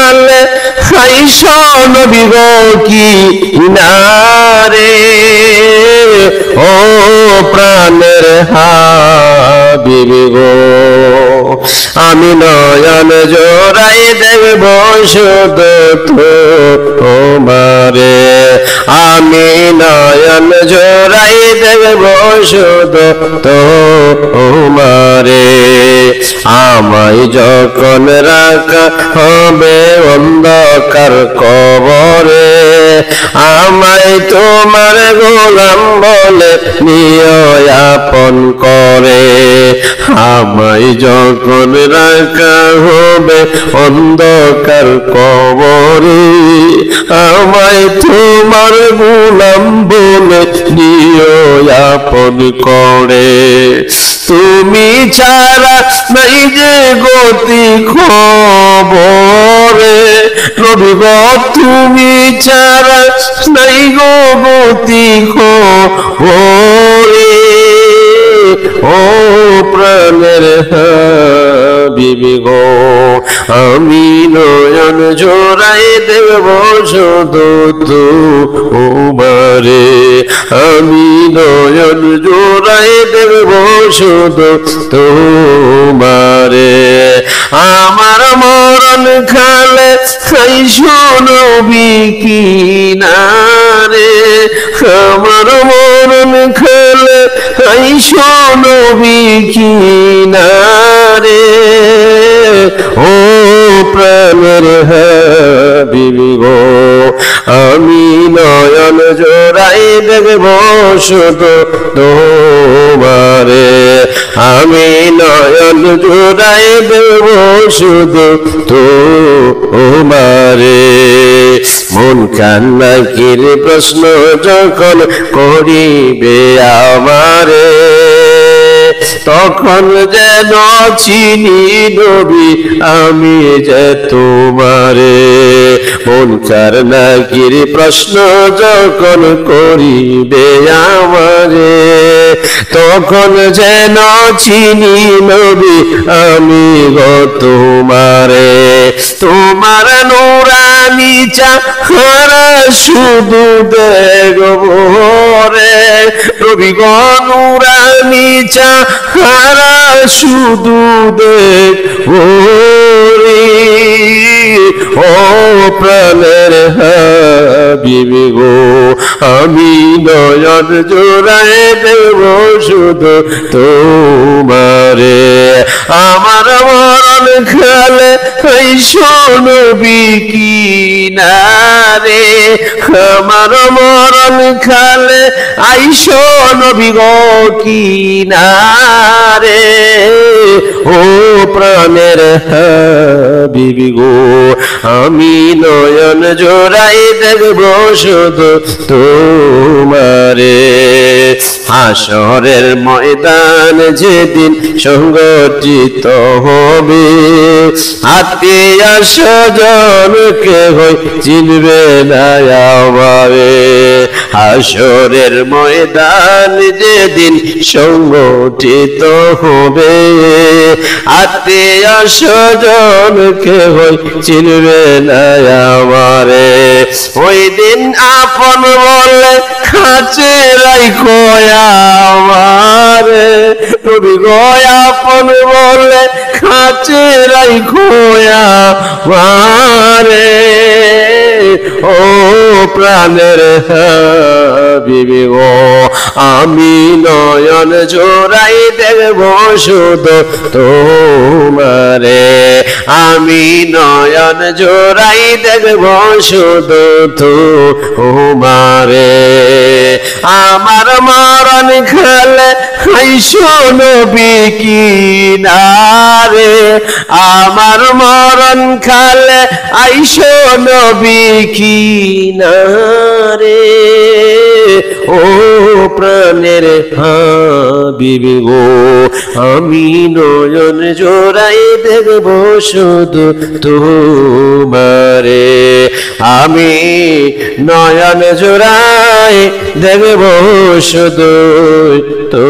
খালে আইসো নবী গো কিনারে ও প্রাণের হাবিবি গো আমি নয়ন জোড়াই দেখব শুধু তোমারে আমি নয়ন জোড়াই দেখব শুধু তোমারে আমায় যখন রাখা হবে অন্ধকার কবরে আমায় তোমার গোলাম বলে নিও আপন করে আমায় যখন রাখা হবে অন্ধকার কবরে আমায় তোমার গোলাম বলে নিও আপন করে তুমি ছাড়া নাই যে গতি খবরে নবী গো তুমি ছাড়া নাই গো গতি খবরে ও প্রাণের হাবিবি গো আমি নয়ন জোড়াই দেব শুধু তোমারে আমি নয়ন জোড়াই দেব শুধু তোমারে আমার মরণ খালে আইসো নবী কিনারে আমার মরণ খালে আইসো নবী কিনারে ও প্রাণের হাবিবি গো আমি নয়ন জোড়াই দেখব শুধু তোমারে আমি নয়ন জোড়াই দেখব শুধু তোমারে মন কান্নাকির প্রশ্ন যখন করিবে আমারে তখন যেন চিনি নবী আমি যে তোমারে মন কান্নাকির প্রশ্ন যখন করিবে আমারে তখন যেন চিনি নবী আমি গো তোমারে তোমার নুরানি চেহারা শুধু দেখব রে নবী গো নুরানি চেহারা শুধু দেখব রে ও প্রাণের হাবিবি গো আমি নয়ন জোড়াই দেব শুধু তোমারে আমার মরণ খালে আইসো নবী কিনারে আমার মরণ খালে আইসো নবী গো কিনারে ও প্রাণের হাবিবি গো আমি নয়ন জোড়াই দেখব শুধু তোমারে হাসরের ময়দান যেদিন সংগঠিত হবে আত্মীয় স্বজন কেহ চিনবে না আমারে হাসরের ময়দান যেদিন সংগঠিত হবে আত্মীয় স্বজন কেহ চিনবে না আমারে ওই দিন আপন বলে কাছে রাখো আমারে নবী গো আপন বলে কাছে রাখো আমারে ও প্রাণের হাবিবি গো আমি নয়ন জোড়াই দেখব শুধু তোমারে আমি নয়ন জোড়াই দেখব শুধু তোমারে আমার মরণ খালে আইসো নবী কিনারে আমার মরণ খালে আইসো নবী কিনারে ও প্রাণের হাবিবি গো আমি নয়ন জোড়াই দেখব শুধু তোমারে আমি নয়ন জোড়াই দেখব শুধু তো